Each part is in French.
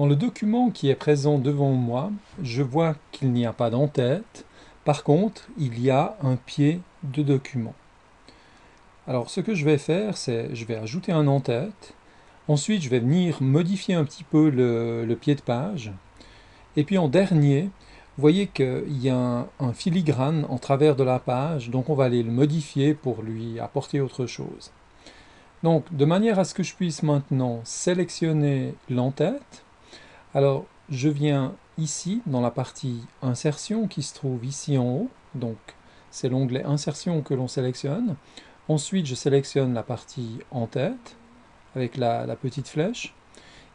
Dans le document qui est présent devant moi, je vois qu'il n'y a pas d'entête. Par contre, il y a un pied de document. Alors ce que je vais faire, c'est je vais ajouter un en-tête. Ensuite, je vais venir modifier un petit peu le pied de page. Et puis en dernier, vous voyez qu'il y a un filigrane en travers de la page, donc on va aller le modifier pour lui apporter autre chose. Donc, de manière à ce que je puisse maintenant sélectionner l'en-tête, alors je viens ici dans la partie insertion qui se trouve ici en haut, donc c'est l'onglet insertion que l'on sélectionne. Ensuite, je sélectionne la partie en-tête avec la petite flèche.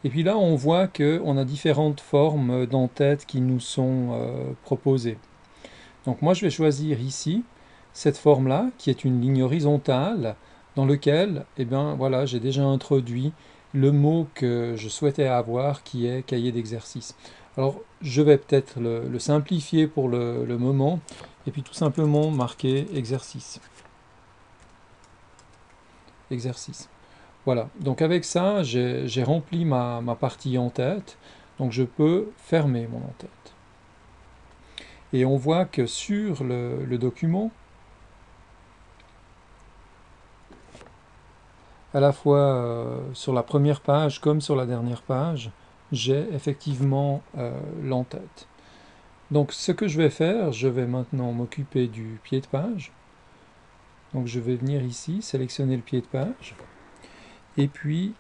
Et puis là, on voit qu'on a différentes formes d'en-tête qui nous sont proposées. Donc moi, je vais choisir ici cette forme-là, qui est une ligne horizontale, dans laquelle, eh bien, voilà, j'ai déjà introduit le mot que je souhaitais avoir, qui est cahier d'exercice. Alors, je vais peut-être le simplifier pour le moment, et puis tout simplement marquer exercice. Exercice. Voilà, donc avec ça, j'ai rempli ma partie en-tête, donc je peux fermer mon en-tête. Et on voit que sur le document, à la fois sur la première page comme sur la dernière page, j'ai effectivement l'en-tête. Donc ce que je vais faire, je vais maintenant m'occuper du pied de page. Donc je vais venir ici, sélectionner le pied de page, et puis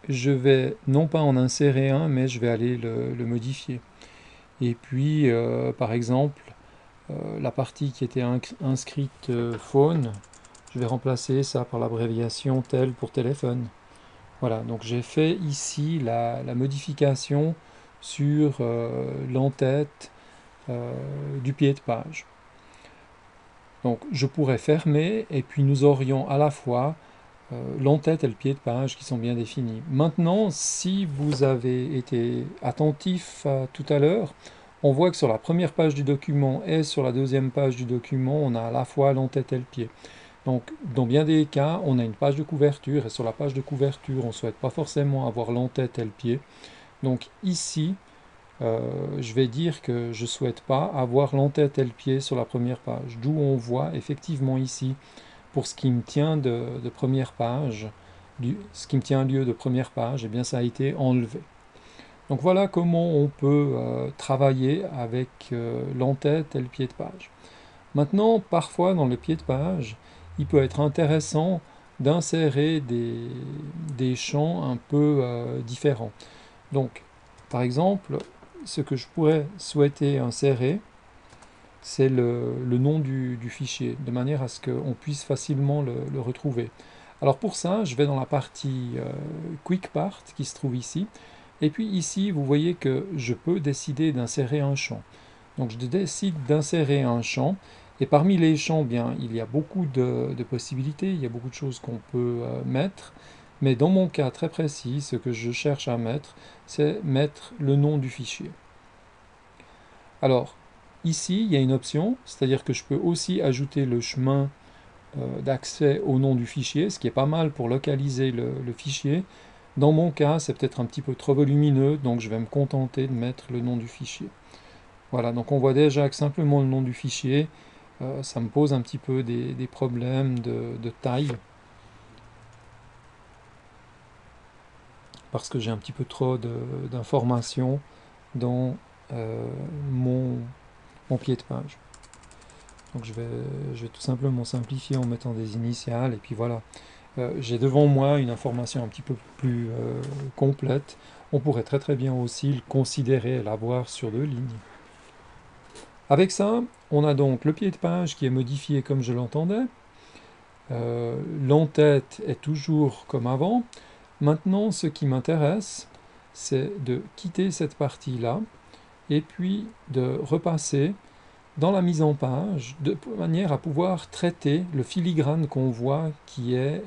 je vais non pas en insérer un, mais je vais aller le modifier. Et puis, par exemple, la partie qui était inscrite phone, je vais remplacer ça par l'abréviation tel pour téléphone. Voilà, donc j'ai fait ici la modification sur l'en-tête du pied de page. Donc je pourrais fermer et puis nous aurions à la fois l'en-tête et le pied de page qui sont bien définis. Maintenant, si vous avez été attentif tout à l'heure, on voit que sur la première page du document et sur la deuxième page du document, on a à la fois l'en-tête et le pied. Donc, dans bien des cas, on a une page de couverture et sur la page de couverture, on ne souhaite pas forcément avoir l'en-tête et le pied. Donc ici, je vais dire que je ne souhaite pas avoir l'en-tête et le pied sur la première page. D'où on voit effectivement ici, pour ce qui me tient de première page, ce qui me tient lieu de première page, eh bien ça a été enlevé. Donc voilà comment on peut travailler avec l'en-tête et le pied de page. Maintenant, parfois dans le pied de page, il peut être intéressant d'insérer des champs un peu différents. Donc, par exemple, ce que je pourrais souhaiter insérer, c'est le nom du fichier, de manière à ce qu'on puisse facilement le retrouver. Alors pour ça, je vais dans la partie Quick Part qui se trouve ici, et puis ici, vous voyez que je peux décider d'insérer un champ. Donc je décide d'insérer un champ, et parmi les champs, bien, il y a beaucoup de possibilités, il y a beaucoup de choses qu'on peut mettre, mais dans mon cas très précis, ce que je cherche à mettre, c'est mettre le nom du fichier. Alors, ici, il y a une option, c'est-à-dire que je peux aussi ajouter le chemin d'accès au nom du fichier, ce qui est pas mal pour localiser le fichier. Dans mon cas, c'est peut-être un petit peu trop volumineux, donc je vais me contenter de mettre le nom du fichier. Voilà, donc on voit déjà que simplement le nom du fichier, ça me pose un petit peu des problèmes de taille, parce que j'ai un petit peu trop d'informations dans mon pied de page. Donc je vais tout simplement simplifier en mettant des initiales, et puis voilà. J'ai devant moi une information un petit peu plus complète. On pourrait très très bien aussi le considérer et l'avoir sur 2 lignes. Avec ça, on a donc le pied de page qui est modifié comme je l'entendais. L'en-tête est toujours comme avant. Maintenant, ce qui m'intéresse, c'est de quitter cette partie-là et puis de repasser dans la mise en page de manière à pouvoir traiter le filigrane qu'on voit qui est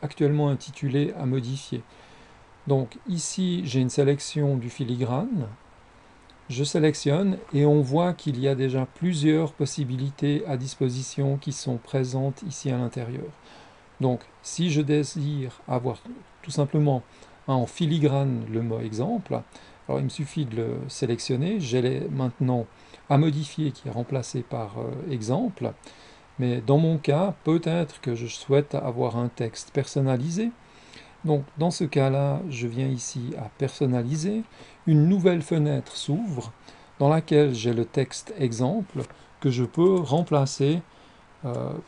actuellement intitulé à modifier. Donc ici, j'ai une sélection du filigrane. Je sélectionne et on voit qu'il y a déjà plusieurs possibilités à disposition qui sont présentes ici à l'intérieur. Donc si je désire avoir tout simplement en filigrane le mot exemple. Alors il me suffit de le sélectionner, j'ai maintenant à modifier qui est remplacé par exemple, mais dans mon cas, peut-être que je souhaite avoir un texte personnalisé. Donc dans ce cas-là, je viens ici à personnaliser, une nouvelle fenêtre s'ouvre dans laquelle j'ai le texte exemple que je peux remplacer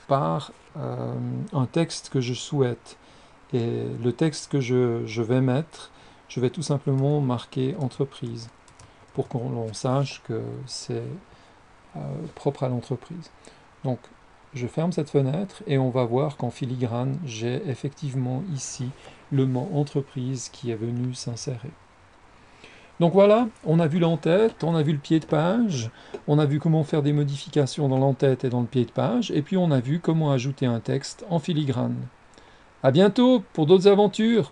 par un texte que je souhaite. Et le texte que je vais mettre, je vais tout simplement marquer entreprise pour qu'on sache que c'est propre à l'entreprise. Donc je ferme cette fenêtre et on va voir qu'en filigrane, j'ai effectivement ici le mot entreprise qui est venu s'insérer. Donc voilà, on a vu l'entête, on a vu le pied de page, on a vu comment faire des modifications dans l'entête et dans le pied de page, et puis on a vu comment ajouter un texte en filigrane. À bientôt pour d'autres aventures!